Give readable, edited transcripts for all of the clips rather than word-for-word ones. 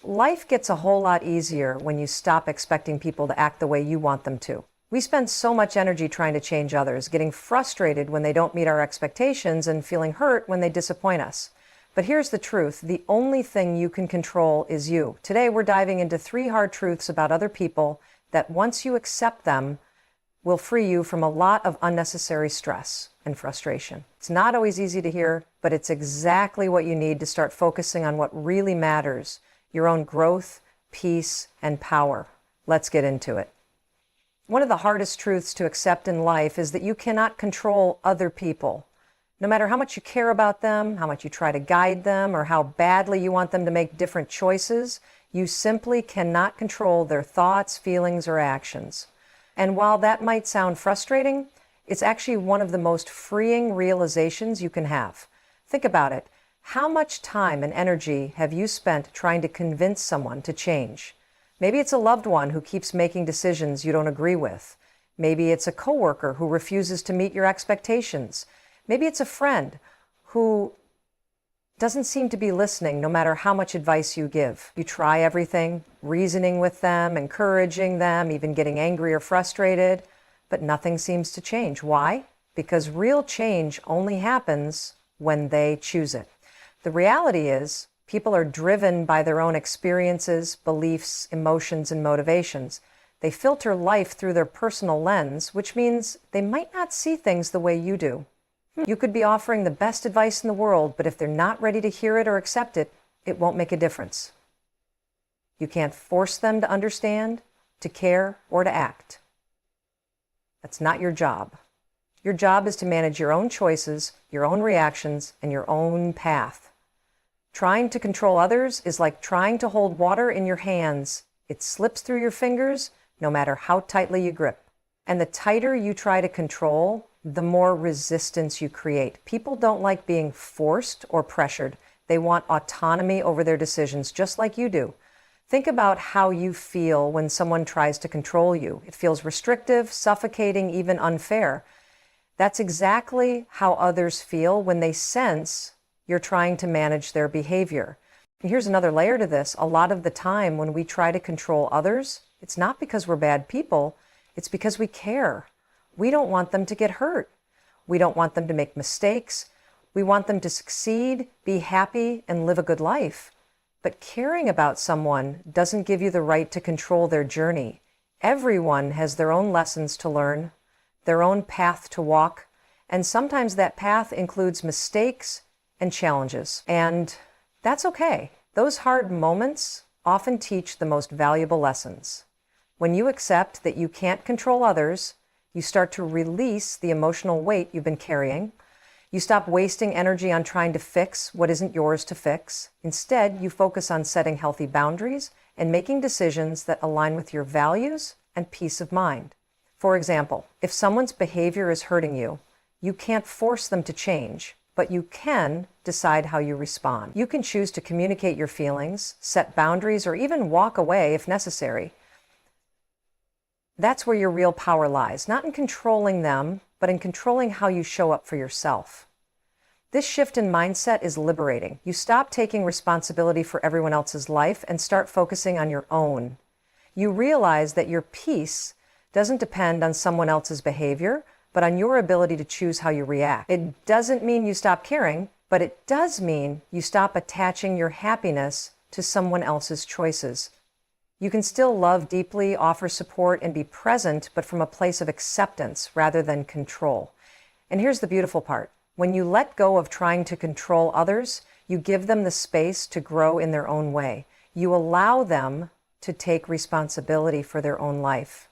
Life gets a whole lot easier when you stop expecting people to act the way you want them to. We spend so much energy trying to change others, getting frustrated when they don't meet our expectations and feeling hurt when they disappoint us. But here's the truth. The only thing you can control is you. Today, we're diving into 3 hard truths about other people that once you accept them, will free you from a lot of unnecessary stress and frustration. It's not always easy to hear, but it's exactly what you need to start focusing on what really matters, your own growth, peace, and power. Let's get into it. One of the hardest truths to accept in life is that you cannot control other people. No matter how much you care about them, how much you try to guide them, or how badly you want them to make different choices, you simply cannot control their thoughts, feelings, or actions. And while that might sound frustrating, it's actually one of the most freeing realizations you can have. Think about it. How much time and energy have you spent trying to convince someone to change? Maybe it's a loved one who keeps making decisions you don't agree with. Maybe it's a coworker who refuses to meet your expectations. Maybe it's a friend who doesn't seem to be listening no matter how much advice you give. You try everything, reasoning with them, encouraging them, even getting angry or frustrated, but nothing seems to change. Why? Because real change only happens when they choose it. The reality is, people are driven by their own experiences, beliefs, emotions, and motivations. They filter life through their personal lens, which means they might not see things the way you do. You could be offering the best advice in the world, but if they're not ready to hear it or accept it, it won't make a difference. You can't force them to understand, to care, or to act. That's not your job. Your job is to manage your own choices, your own reactions, and your own path. Trying to control others is like trying to hold water in your hands. It slips through your fingers no matter how tightly you grip. And the tighter you try to control, the more resistance you create. People don't like being forced or pressured. They want autonomy over their decisions, just like you do. Think about how you feel when someone tries to control you. It feels restrictive, suffocating, even unfair. That's exactly how others feel when they sense you're trying to manage their behavior. And here's another layer to this. A lot of the time when we try to control others, it's not because we're bad people, it's because we care. We don't want them to get hurt. We don't want them to make mistakes. We want them to succeed, be happy, and live a good life. But caring about someone doesn't give you the right to control their journey. Everyone has their own lessons to learn, their own path to walk, and sometimes that path includes mistakes and challenges. And that's okay. Those hard moments often teach the most valuable lessons. When you accept that you can't control others, you start to release the emotional weight you've been carrying. You stop wasting energy on trying to fix what isn't yours to fix. Instead, you focus on setting healthy boundaries and making decisions that align with your values and peace of mind. For example, if someone's behavior is hurting you, you can't force them to change, but you can decide how you respond. You can choose to communicate your feelings, set boundaries, or even walk away if necessary. That's where your real power lies, not in controlling them, but in controlling how you show up for yourself. This shift in mindset is liberating. You stop taking responsibility for everyone else's life and start focusing on your own. You realize that your peace doesn't depend on someone else's behavior, but on your ability to choose how you react. It doesn't mean you stop caring, but it does mean you stop attaching your happiness to someone else's choices. You can still love deeply, offer support, and be present, but from a place of acceptance rather than control. And here's the beautiful part. When you let go of trying to control others, you give them the space to grow in their own way. You allow them to take responsibility for their own life.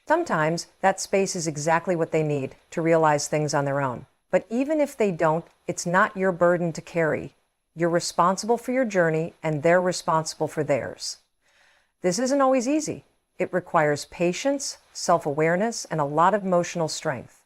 Sometimes that space is exactly what they need to realize things on their own. But even if they don't, it's not your burden to carry. You're responsible for your journey, and they're responsible for theirs. This isn't always easy. It requires patience, self-awareness, and a lot of emotional strength.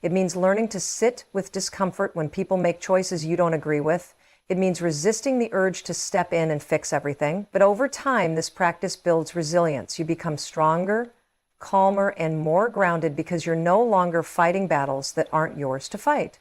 It means learning to sit with discomfort when people make choices you don't agree with. It means resisting the urge to step in and fix everything. But over time, this practice builds resilience. You become stronger, calmer, and more grounded because you're no longer fighting battles that aren't yours to fight.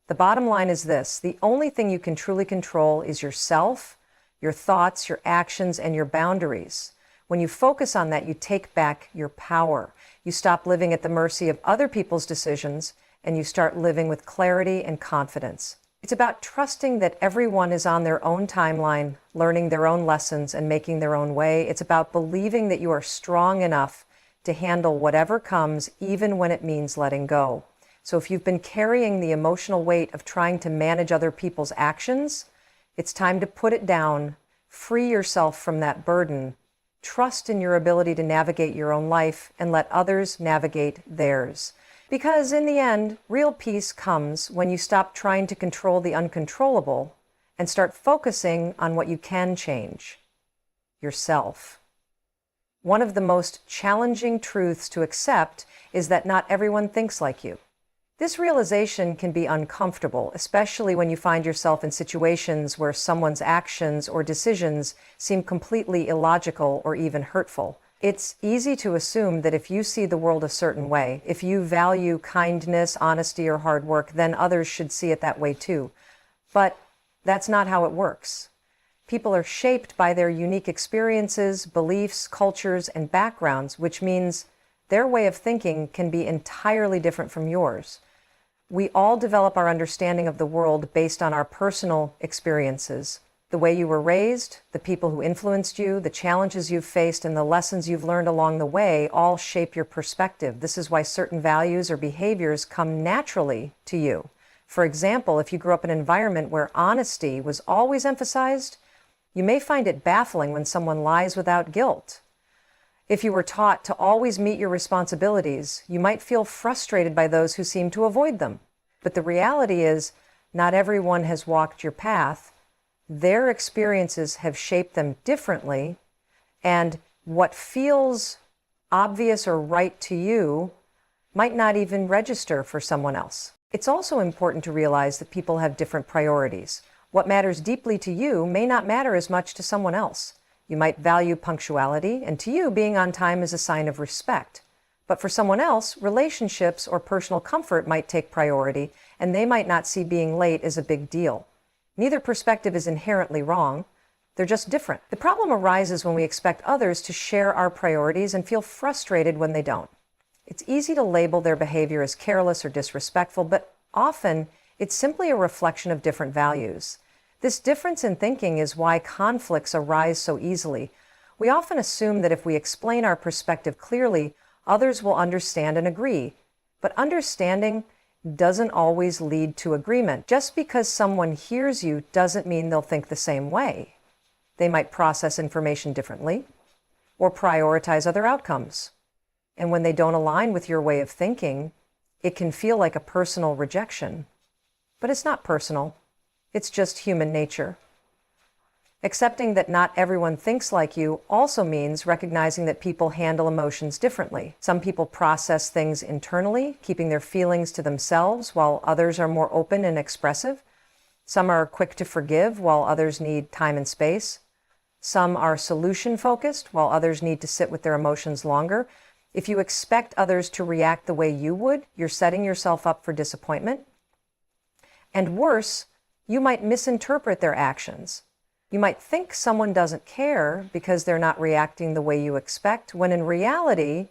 The bottom line is this: the only thing you can truly control is yourself, your thoughts, your actions, and your boundaries. When you focus on that, you take back your power. You stop living at the mercy of other people's decisions, and you start living with clarity and confidence. It's about trusting that everyone is on their own timeline, learning their own lessons and making their own way. It's about believing that you are strong enough to handle whatever comes, even when it means letting go. So if you've been carrying the emotional weight of trying to manage other people's actions, it's time to put it down, free yourself from that burden, trust in your ability to navigate your own life, and let others navigate theirs. Because in the end, real peace comes when you stop trying to control the uncontrollable and start focusing on what you can change: yourself. One of the most challenging truths to accept is that not everyone thinks like you. This realization can be uncomfortable, especially when you find yourself in situations where someone's actions or decisions seem completely illogical or even hurtful. It's easy to assume that if you see the world a certain way, if you value kindness, honesty, or hard work, then others should see it that way too. But that's not how it works. People are shaped by their unique experiences, beliefs, cultures, and backgrounds, which means their way of thinking can be entirely different from yours. We all develop our understanding of the world based on our personal experiences. The way you were raised, the people who influenced you, the challenges you've faced, and the lessons you've learned along the way all shape your perspective. This is why certain values or behaviors come naturally to you. For example, if you grew up in an environment where honesty was always emphasized, you may find it baffling when someone lies without guilt. If you were taught to always meet your responsibilities, you might feel frustrated by those who seem to avoid them. But the reality is, not everyone has walked your path. Their experiences have shaped them differently, and what feels obvious or right to you might not even register for someone else. It's also important to realize that people have different priorities. What matters deeply to you may not matter as much to someone else. You might value punctuality, and to you, being on time is a sign of respect. But for someone else, relationships or personal comfort might take priority, and they might not see being late as a big deal. Neither perspective is inherently wrong. They're just different. The problem arises when we expect others to share our priorities and feel frustrated when they don't. It's easy to label their behavior as careless or disrespectful, but often it's simply a reflection of different values. This difference in thinking is why conflicts arise so easily. We often assume that if we explain our perspective clearly, others will understand and agree. But understanding doesn't always lead to agreement. Just because someone hears you doesn't mean they'll think the same way. They might process information differently or prioritize other outcomes. And when they don't align with your way of thinking, it can feel like a personal rejection. But it's not personal. It's just human nature. Accepting that not everyone thinks like you also means recognizing that people handle emotions differently. Some people process things internally, keeping their feelings to themselves, while others are more open and expressive. Some are quick to forgive, while others need time and space. Some are solution-focused, while others need to sit with their emotions longer. If you expect others to react the way you would, you're setting yourself up for disappointment. And worse, you might misinterpret their actions. You might think someone doesn't care because they're not reacting the way you expect, when in reality,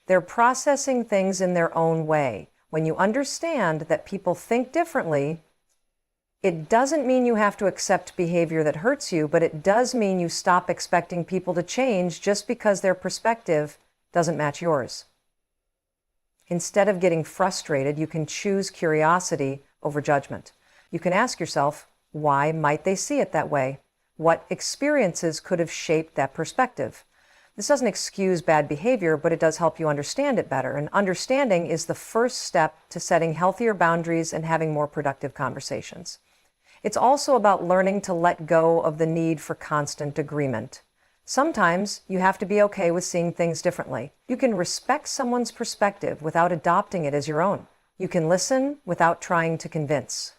they're processing things in their own way. When you understand that people think differently, it doesn't mean you have to accept behavior that hurts you, but it does mean you stop expecting people to change just because their perspective doesn't match yours. Instead of getting frustrated, you can choose curiosity over judgment. You can ask yourself, why might they see it that way? What experiences could have shaped that perspective? This doesn't excuse bad behavior, but it does help you understand it better. And understanding is the first step to setting healthier boundaries and having more productive conversations. It's also about learning to let go of the need for constant agreement. Sometimes you have to be okay with seeing things differently. You can respect someone's perspective without adopting it as your own. You can listen without trying to convince.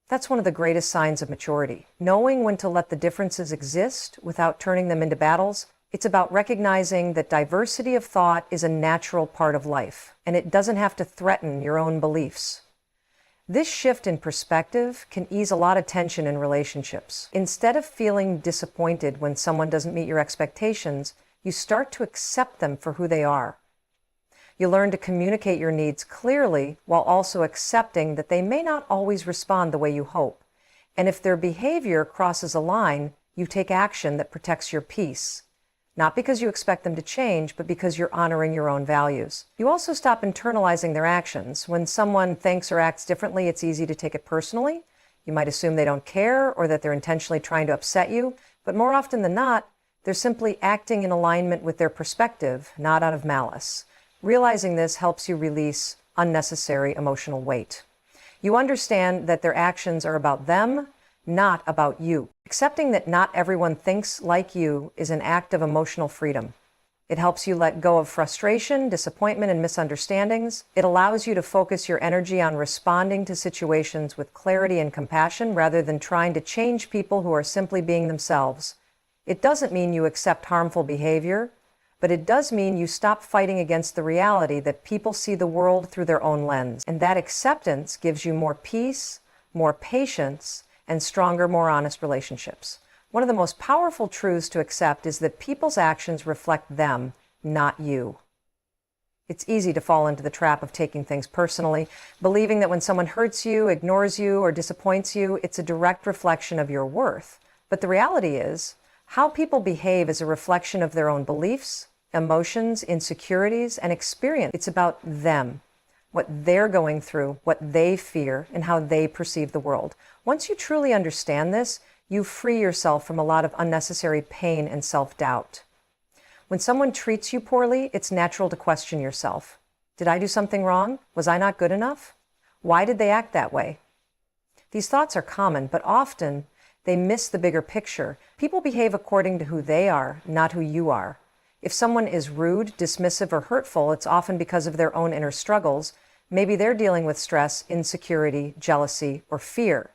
That's one of the greatest signs of maturity. Knowing when to let the differences exist without turning them into battles. It's about recognizing that diversity of thought is a natural part of life, and it doesn't have to threaten your own beliefs. This shift in perspective can ease a lot of tension in relationships. Instead of feeling disappointed when someone doesn't meet your expectations, you start to accept them for who they are. You learn to communicate your needs clearly while also accepting that they may not always respond the way you hope. And if their behavior crosses a line, you take action that protects your peace. Not because you expect them to change, but because you're honoring your own values. You also stop internalizing their actions. When someone thinks or acts differently, it's easy to take it personally. You might assume they don't care or that they're intentionally trying to upset you, but more often than not, they're simply acting in alignment with their perspective, not out of malice. Realizing this helps you release unnecessary emotional weight. You understand that their actions are about them, not about you. Accepting that not everyone thinks like you is an act of emotional freedom. It helps you let go of frustration, disappointment, and misunderstandings. It allows you to focus your energy on responding to situations with clarity and compassion rather than trying to change people who are simply being themselves. It doesn't mean you accept harmful behavior, but it does mean you stop fighting against the reality that people see the world through their own lens. And that acceptance gives you more peace, more patience, and stronger, more honest relationships. One of the most powerful truths to accept is that people's actions reflect them, not you. It's easy to fall into the trap of taking things personally, believing that when someone hurts you, ignores you, or disappoints you, it's a direct reflection of your worth. But the reality is, how people behave is a reflection of their own beliefs, emotions, insecurities, and experience. It's about them, what they're going through, what they fear, and how they perceive the world. Once you truly understand this, you free yourself from a lot of unnecessary pain and self-doubt. When someone treats you poorly, it's natural to question yourself. Did I do something wrong? Was I not good enough? Why did they act that way? These thoughts are common, but often they miss the bigger picture. People behave according to who they are, not who you are. If someone is rude, dismissive, or hurtful, it's often because of their own inner struggles. Maybe they're dealing with stress, insecurity, jealousy, or fear.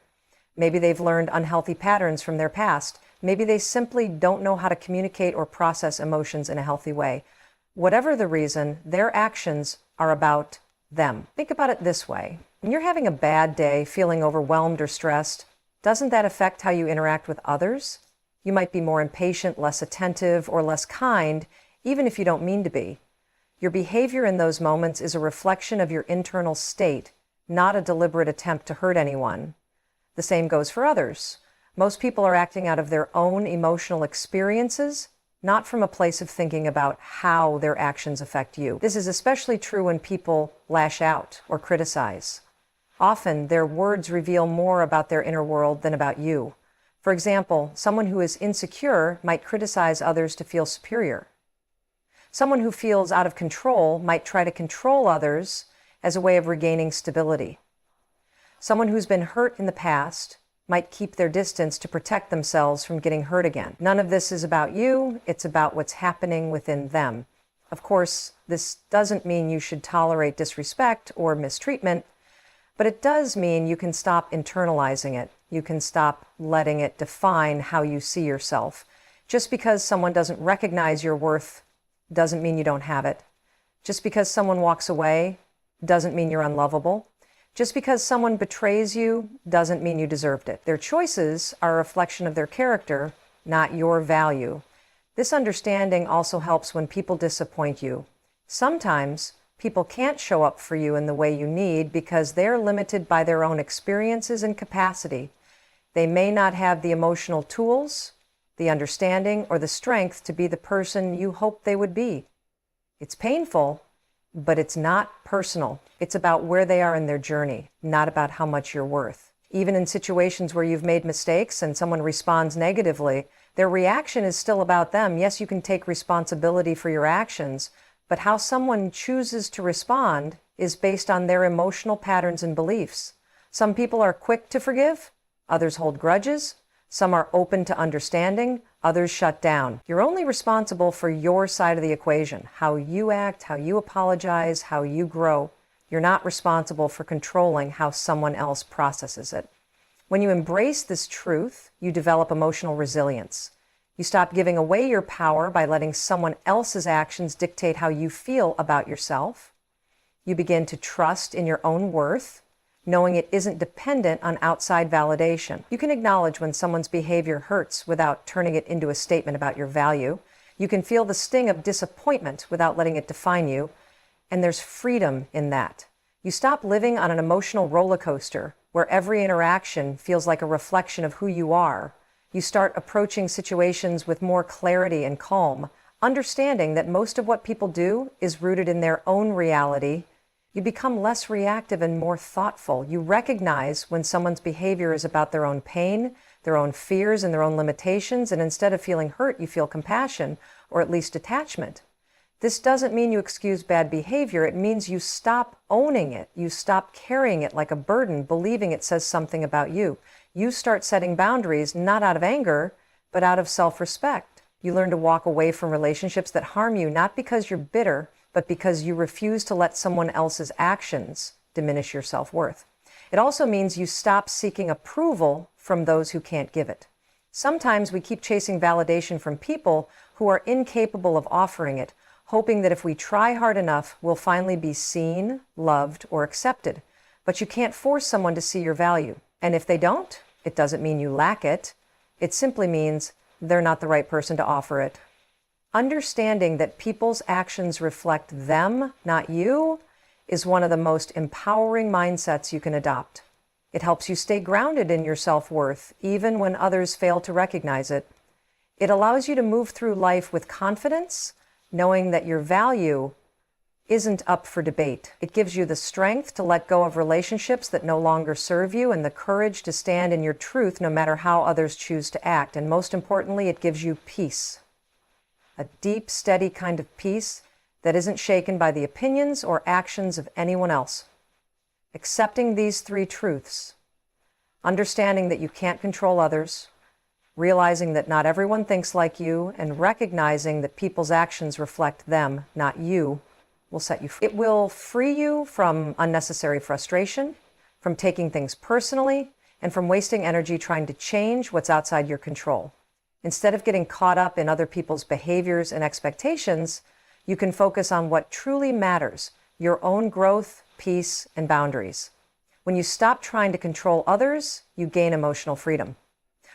Maybe they've learned unhealthy patterns from their past. Maybe they simply don't know how to communicate or process emotions in a healthy way. Whatever the reason, their actions are about them. Think about it this way. When you're having a bad day, feeling overwhelmed or stressed, doesn't that affect how you interact with others? You might be more impatient, less attentive, or less kind, even if you don't mean to be. Your behavior in those moments is a reflection of your internal state, not a deliberate attempt to hurt anyone. The same goes for others. Most people are acting out of their own emotional experiences, not from a place of thinking about how their actions affect you. This is especially true when people lash out or criticize. Often, their words reveal more about their inner world than about you. For example, someone who is insecure might criticize others to feel superior. Someone who feels out of control might try to control others as a way of regaining stability. Someone who's been hurt in the past might keep their distance to protect themselves from getting hurt again. None of this is about you, it's about what's happening within them. Of course, this doesn't mean you should tolerate disrespect or mistreatment, but it does mean you can stop internalizing it. You can stop letting it define how you see yourself. Just because someone doesn't recognize your worth doesn't mean you don't have it. Just because someone walks away doesn't mean you're unlovable. Just because someone betrays you doesn't mean you deserved it. Their choices are a reflection of their character, not your value. This understanding also helps when people disappoint you. Sometimes people can't show up for you in the way you need because they're limited by their own experiences and capacity. They may not have the emotional tools, the understanding, or the strength to be the person you hoped they would be. It's painful, but it's not personal. It's about where they are in their journey, not about how much you're worth. Even in situations where you've made mistakes and someone responds negatively, their reaction is still about them. Yes, you can take responsibility for your actions, but how someone chooses to respond is based on their emotional patterns and beliefs. Some people are quick to forgive, others hold grudges, some are open to understanding, others shut down. You're only responsible for your side of the equation, how you act, how you apologize, how you grow. You're not responsible for controlling how someone else processes it. When you embrace this truth, you develop emotional resilience. You stop giving away your power by letting someone else's actions dictate how you feel about yourself. You begin to trust in your own worth, knowing it isn't dependent on outside validation. You can acknowledge when someone's behavior hurts without turning it into a statement about your value. You can feel the sting of disappointment without letting it define you. And there's freedom in that. You stop living on an emotional roller coaster where every interaction feels like a reflection of who you are. You start approaching situations with more clarity and calm, understanding that most of what people do is rooted in their own reality. You become less reactive and more thoughtful. You recognize when someone's behavior is about their own pain, their own fears, and their own limitations, and instead of feeling hurt, you feel compassion, or at least attachment. This doesn't mean you excuse bad behavior. It means you stop owning it. You stop carrying it like a burden, believing it says something about you. You start setting boundaries, not out of anger, but out of self-respect. You learn to walk away from relationships that harm you, not because you're bitter, but because you refuse to let someone else's actions diminish your self-worth. It also means you stop seeking approval from those who can't give it. Sometimes we keep chasing validation from people who are incapable of offering it, hoping that if we try hard enough, we'll finally be seen, loved, or accepted. But you can't force someone to see your value. And if they don't, it doesn't mean you lack it. It simply means they're not the right person to offer it. Understanding that people's actions reflect them, not you, is one of the most empowering mindsets you can adopt. It helps you stay grounded in your self-worth, even when others fail to recognize it. It allows you to move through life with confidence, knowing that your value isn't up for debate. It gives you the strength to let go of relationships that no longer serve you and the courage to stand in your truth no matter how others choose to act. And most importantly, it gives you peace. A deep, steady kind of peace that isn't shaken by the opinions or actions of anyone else. Accepting these three truths, understanding that you can't control others, realizing that not everyone thinks like you, and recognizing that people's actions reflect them, not you, will set you free. It will free you from unnecessary frustration, from taking things personally, and from wasting energy trying to change what's outside your control. Instead of getting caught up in other people's behaviors and expectations, you can focus on what truly matters, your own growth, peace, and boundaries. When you stop trying to control others, you gain emotional freedom.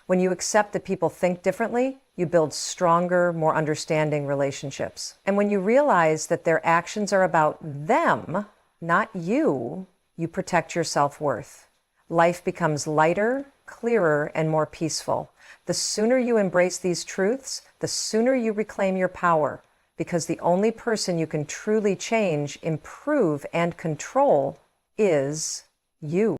When you accept that people think differently, you build stronger, more understanding relationships. And when you realize that their actions are about them, not you, you protect your self-worth. Life becomes lighter, clearer, and more peaceful. The sooner you embrace these truths, the sooner you reclaim your power, because the only person you can truly change, improve, and control is you.